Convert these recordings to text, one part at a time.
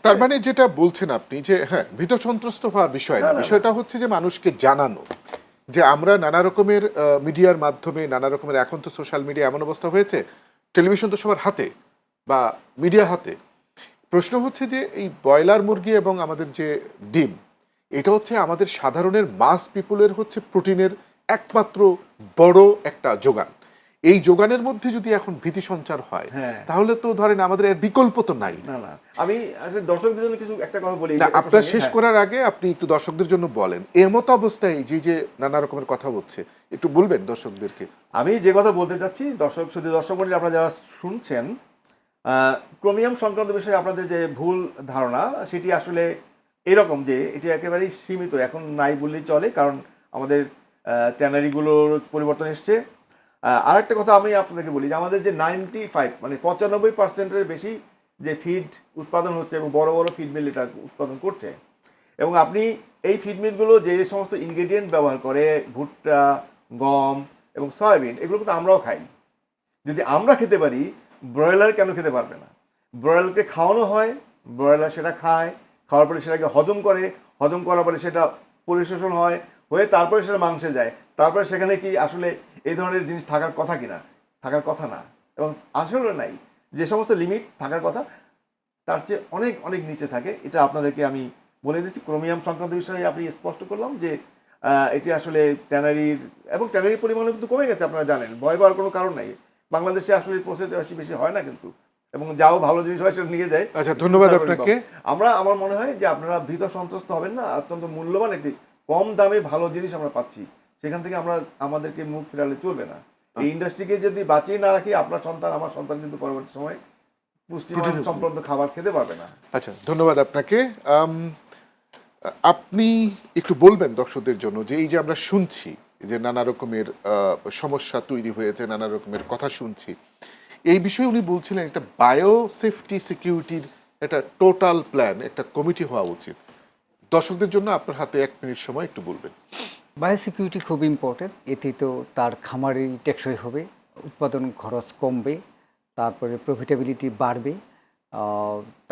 তার মানে যেটা বলছেন আপনি যে হ্যাঁ ভীত সন্ত্রস্ত হওয়ার বিষয় না, বিষয়টা হচ্ছে যে মানুষকে জানানো যে আমরা নানা রকমের মিডিয়ার মাধ্যমে নানা রকমের, এখন তো সোশ্যাল মিডিয়া এমন অবস্থা হয়েছে, টেলিভিশন তো সবার হাতে বা মিডিয়া হাতে। প্রশ্ন হচ্ছে যে এই ব্রয়লার মুরগি এবং আমাদের যে ডিম, এটা হচ্ছে আমাদের সাধারণের মাস পিপুলের হচ্ছে প্রোটিনের একমাত্র বড় একটা যোগান। এই যোগানের মধ্যে যদি এখন ভীতি সঞ্চার হয় তাহলে তো ধরেন আমাদের এর বিকল্প তো নাই। না না, আমি আসলে দর্শকদের জন্য কিছু একটা কথা বলি। না, আপনার শেষ করার আগে আপনি একটু দর্শকদের জন্য বলেন, এমত অবস্থায় যে যে নানা রকমের কথা হচ্ছে একটু বলবেন দর্শকদেরকে। আমি যে কথা বলতে চাচ্ছি, দর্শক মণ্ডলী আপনারা যারা শুনছেন, ক্রোমিয়াম সংক্রান্ত বিষয়ে আপনাদের যে ভুল ধারণা সেটি আসলে এরকম যে এটি একেবারেই সীমিত, এখন নাই বললেই চলে, কারণ আমাদের ট্যানারিগুলোর পরিবর্তন এসছে। আরেকটা কথা আমি আপনাদেরকে বলি যে আমাদের যে 95 মানে 95%-এর বেশি যে ফিড উৎপাদন হচ্ছে এবং বড় বড় ফিড মিল এটা উৎপাদন করছে, এবং আপনি এই ফিড মিলগুলো যে সমস্ত ইনগ্রেডিয়েন্ট ব্যবহার করে, ভুট্টা, গম এবং সয়াবিন, এগুলো কিন্তু আমরাও খাই। যদি আমরা খেতে পারি, ব্রয়লার কেন খেতে পারবে না? ব্রয়লারকে খাওয়ানো হয়, ব্রয়লার সেটা খায়, খাওয়ার পরে সেটাকে হজম করে, হজম করার পরে সেটা পরিশোষণ হয়, হয়ে তারপরে সেটা মাংসে যায়, তারপরে সেখানে কি আসলে এই ধরনের জিনিস থাকার কথা কিনা? থাকার কথা না, এবং আসলে নাই। যে সমস্ত লিমিট থাকার কথা তার চেয়ে অনেক অনেক নিচে থাকে। এটা আপনাদেরকে আমি বলে দিচ্ছি। ক্রোমিয়াম সংক্রান্ত বিষয়ে আপনি স্পষ্ট করলাম যে এটি আসলে ট্যানারির পরিমাণও কিন্তু কমে গেছে, আপনারা জানেন। ভয় পাওয়ার কোনো কারণ নাই। বাংলাদেশে আসলে প্রসেস বেশি হয় না কিন্তু, এবং যাও ভালো জিনিস হয় সেটা নিয়ে যায়। আচ্ছা, ধন্যবাদ আপনাকে। আমার মনে হয় যে আপনারা ভীত সন্ত্রস্ত হবেন না। অত্যন্ত মূল্যবান একটি কম দামে ভালো জিনিস আমরা পাচ্ছি, সেখান থেকে আমাদেরকে মুখ ফিরালে চলবে না। এই ইন্ডাস্ট্রিকে যদি বাঁচিয়ে না রাখি, আপনার সন্তান আমার সন্তান কিন্তু পরবর্তী সময় পুষ্টিমান সম্পন্ন খাবার খেতে পারবে না। আচ্ছা, ধন্যবাদ আপনাকে। আপনি একটু বলবেন দর্শকদের জন্য যে এই যে আমরা শুনছি যে নানা রকমের সমস্যা তৈরি হয়েছে, নানা রকমের কথা শুনছি, এই বিষয়ে উনি বলছিলেন একটা বায়ো সেফটি সিকিউরিটির একটা টোটাল প্ল্যান, একটা কমিটি হওয়া উচিত। দর্শকদের জন্য আপনার হাতে 1 মিনিট সময়, একটু বলবেন। বায়োসিকিউরিটি খুব ইম্পর্টেন্ট। এতে তো তার খামারেরই টেকসই হবে, উৎপাদন খরচ কমবে, তারপরে প্রফিটেবিলিটি বাড়বে।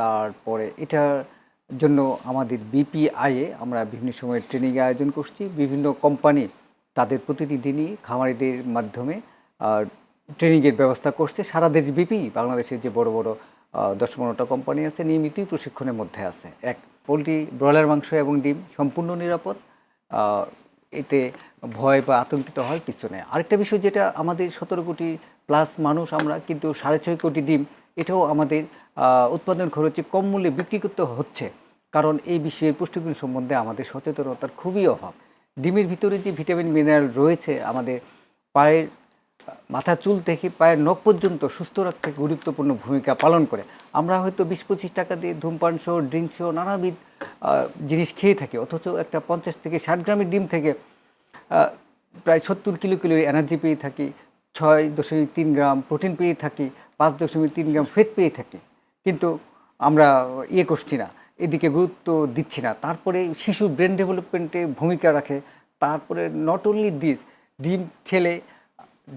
তারপরে এটার জন্য আমাদের বিপিআইয়ে আমরা বিভিন্ন সময় ট্রেনিং আয়োজন করছি। বিভিন্ন কোম্পানি তাদের প্রতিটি দিনই খামারিদের মাধ্যমে ট্রেনিংয়ের ব্যবস্থা করছে। সারা দেশ ব্যাপী বাংলাদেশের যে বড় বড় 10-15টা কোম্পানি আছে, নিয়মিতই প্রশিক্ষণের মধ্যে আছে। পোলট্রি, ব্রয়লার মাংস এবং ডিম সম্পূর্ণ নিরাপদ, এতে ভয় বা আতঙ্কিত হওয়ার কিছু নেই। আরেকটা বিষয়, যেটা আমাদের 17 কোটি প্লাস মানুষ আমরা, কিন্তু 6.5 কোটি ডিম, এটাও আমাদের উৎপাদন খরচে কম মূল্যে বিক্রি করতে হচ্ছে, কারণ এই বিষয়ের পুষ্টিগুণ সম্বন্ধে আমাদের সচেতনতার খুবই অভাব। ডিমের ভিতরে যে ভিটামিন মিনারেল রয়েছে আমাদের পায়ের মাথা চুল থেকে পায়ের নখ পর্যন্ত সুস্থ রাখতে গুরুত্বপূর্ণ ভূমিকা পালন করে। আমরা হয়তো 20-25 টাকা দিয়ে ধূমপান সহ, ড্রিঙ্কস সহ নানাবিধ জিনিস খেয়ে থাকি, অথচ একটা 50 থেকে 60 গ্রামের ডিম থেকে প্রায় 70 কিলো এনার্জি পেয়ে থাকি, 6.3 গ্রাম প্রোটিন পেয়ে থাকি, 5.3 গ্রাম ফ্যাট পেয়ে থাকি, কিন্তু আমরা করছি না, এদিকে গুরুত্ব দিচ্ছি না। তারপরে শিশু ব্রেন ডেভেলপমেন্টে ভূমিকা রাখে। তারপরে নট অনলি দিস, ডিম খেলে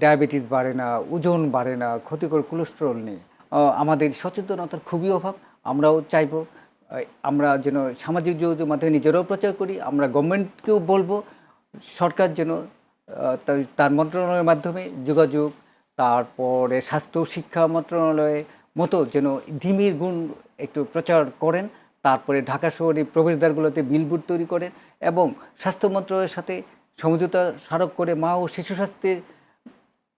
ডায়াবেটিস বাড়ে না, ওজন বাড়ে না, ক্ষতিকর কোলেস্টেরল নেই। আমাদের সচেতনতার খুবই অভাব। আমরাও চাইব আমরা যেন সামাজিক যোগাযোগ মাধ্যমে নিজেরাও প্রচার করি। আমরা গভর্নমেন্টকেও বলবো সরকার যেন তার মন্ত্রণালয়ের মাধ্যমে যোগাযোগ, তারপরে স্বাস্থ্য শিক্ষা মন্ত্রণালয়ের মতো যেন ডিমের গুণ একটু প্রচার করেন। তারপরে ঢাকা শহরে প্রবেশদ্বারগুলোতে বিলবোর্ড তৈরি করেন, এবং স্বাস্থ্য মন্ত্রণালয়ের সাথে সমঝোতা স্মারক করে মা ও শিশু স্বাস্থ্যের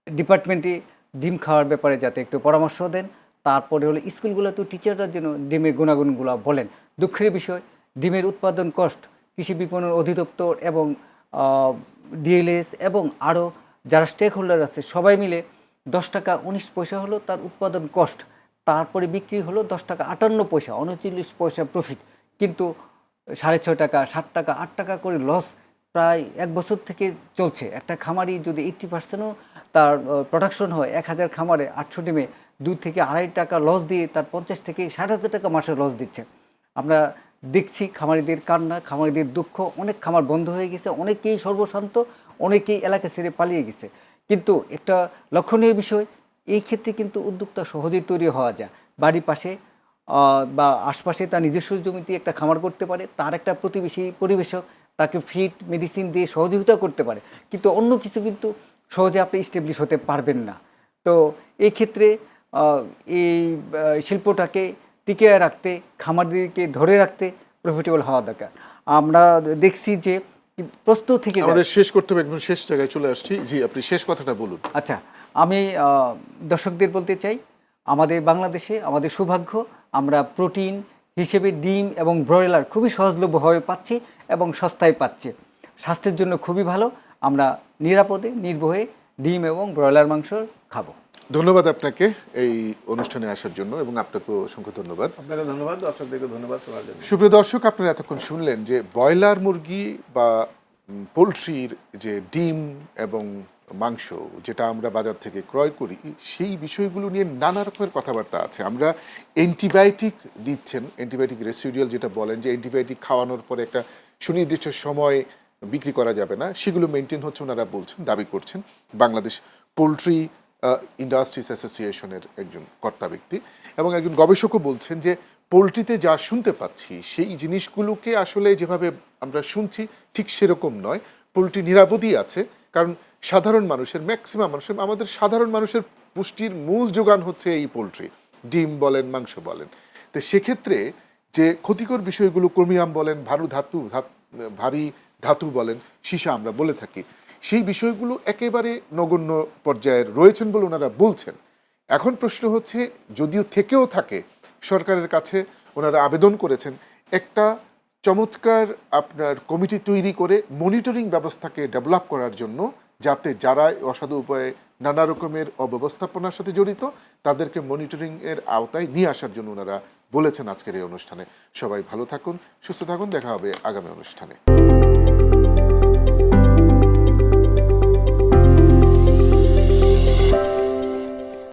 ডিপার্টমেন্টে ডিম খাওয়ার ব্যাপারে যাতে একটু পরামর্শ দেন। তারপরে হলো স্কুলগুলোতেও টিচাররা যেন ডিমের গুণাগুণগুলো বলেন। দুঃখের বিষয়, ডিমের উৎপাদন কষ্ট কৃষি বিপণন অধিদপ্তর এবং ডিএলএস এবং আরও যারা স্টেক হোল্ডার আছে সবাই মিলে 10 টাকা 19 পয়সা হলো তার উৎপাদন কষ্ট, তারপরে বিক্রি হলো 10 টাকা 58 পয়সা, 39 পয়সা প্রফিট, কিন্তু 6.5 টাকা 7 টাকা 8 টাকা করে লস প্রায় 1 বছর থেকে চলছে। একটা খামারি যদি 80%ও তার প্রোডাকশন হয়, 1000 খামারে 800 ডিমে 2 থেকে 2.5 টাকা লস দিয়ে তার 50 থেকে 60,000 টাকা মাসে লস দিচ্ছে। আমরা দেখছি খামারিদের কান্না, খামারিদের দুঃখ। অনেক খামার বন্ধ হয়ে গেছে, অনেকেই সর্বশান্ত, অনেকেই এলাকা ছেড়ে পালিয়ে গেছে। কিন্তু একটা লক্ষণীয় বিষয়, এই ক্ষেত্রে কিন্তু উদ্যোক্তা সহজেই তৈরি হওয়া যায়। বাড়ির পাশে বা আশপাশে তার নিজস্ব জমিতে একটা খামার করতে পারে, তার একটা প্রতিবেশী পরিবেশক তাকে ফিড মেডিসিন দিয়ে সহযোগিতা করতে পারে, কিন্তু অন্য কিছু কিন্তু সহজে আপনি স্টেবলিশ হতে পারবেন না। তো এই ক্ষেত্রে এই শিল্পটাকে টিকিয়ে রাখতে, খামারদেরকে ধরে রাখতে প্রফিটেবল হওয়া দরকার। আমরা দেখছি যে প্রস্তুত থেকে যায়। আমাদের শেষ করতে হবে, একদম শেষ জায়গায় চলে আসছি। জি, আপনি শেষ কথাটা বলুন। আচ্ছা, আমি দর্শকদের বলতে চাই, আমাদের বাংলাদেশে আমাদের সৌভাগ্য, আমরা প্রোটিন হিসেবে ডিম এবং ব্রয়লার খুবই সহজলভ্যভাবে পাচ্ছি এবং সস্তায় পাচ্ছি। স্বাস্থ্যের জন্য খুবই ভালো। আমরা নিরাপদে নির্ভয়ে ডিম এবং ব্রয়লার মাংস খাবো। ধন্যবাদ আপনাকে এই অনুষ্ঠানে আসার জন্য, এবং আপনাকেও অসংখ্য ধন্যবাদ। আপনাকে ধন্যবাদ, দর্শকদেরকে ধন্যবাদ শোনার জন্য। সুপ্রিয় দর্শক, আপনারা এতক্ষণ শুনলেন যে ব্রয়লার মুরগি বা পোলট্রির যে ডিম এবং মাংস যেটা আমরা বাজার থেকে ক্রয় করি, সেই বিষয়গুলো নিয়ে নানা রকমের কথাবার্তা আছে। আমরা অ্যান্টিবায়োটিক দিচ্ছেন, অ্যান্টিবায়োটিক রেসিডুয়াল যেটা বলেন, যে অ্যান্টিবায়োটিক খাওয়ানোর পরে একটা সুনির্দিষ্ট সময় বিক্রি করা যাবে না, সেগুলো মেনটেন হচ্ছে ওনারা বলছেন, দাবি করছেন। বাংলাদেশ পোলট্রি ইন্ডাস্ট্রিজ অ্যাসোসিয়েশনের একজন কর্তা ব্যক্তি এবং একজন গবেষকও বলছেন যে পোলট্রিতে যা শুনতে পাচ্ছি সেই জিনিসগুলোকে আসলে যেভাবে আমরা শুনছি ঠিক সেরকম নয়। পোলট্রি নিরাপদই আছে, কারণ সাধারণ মানুষের, ম্যাক্সিমাম মানুষের, আমাদের সাধারণ মানুষের পুষ্টির মূল যোগান হচ্ছে এই পোলট্রি, ডিম বলেন, মাংস বলেন। তো সেক্ষেত্রে যে ক্ষতিকর বিষয়গুলো, ক্রোমিয়াম বলেন, ভারী ধাতু বলেন, সীসা আমরা বলে থাকি, সেই বিষয়গুলো একেবারে নগণ্য পর্যায়ের রয়েছেন বলে ওনারা বলছেন। এখন প্রশ্ন হচ্ছে, যদিও থেকেও থাকে, সরকারের কাছে ওনারা আবেদন করেছেন একটা চমৎকার আপনার কমিটি তৈরি করে মনিটরিং ব্যবস্থাকে ডেভেলপ করার জন্য, যাতে যারা অসাধু উপায়ে নানা রকমের অব্যবস্থাপনার সাথে জড়িত তাদেরকে মনিটরিংয়ের আওতায় নিয়ে আসার জন্য ওনারা বলেছেন আজকের এই অনুষ্ঠানে। সবাই ভালো থাকুন, সুস্থ থাকুন, দেখা হবে আগামী অনুষ্ঠানে।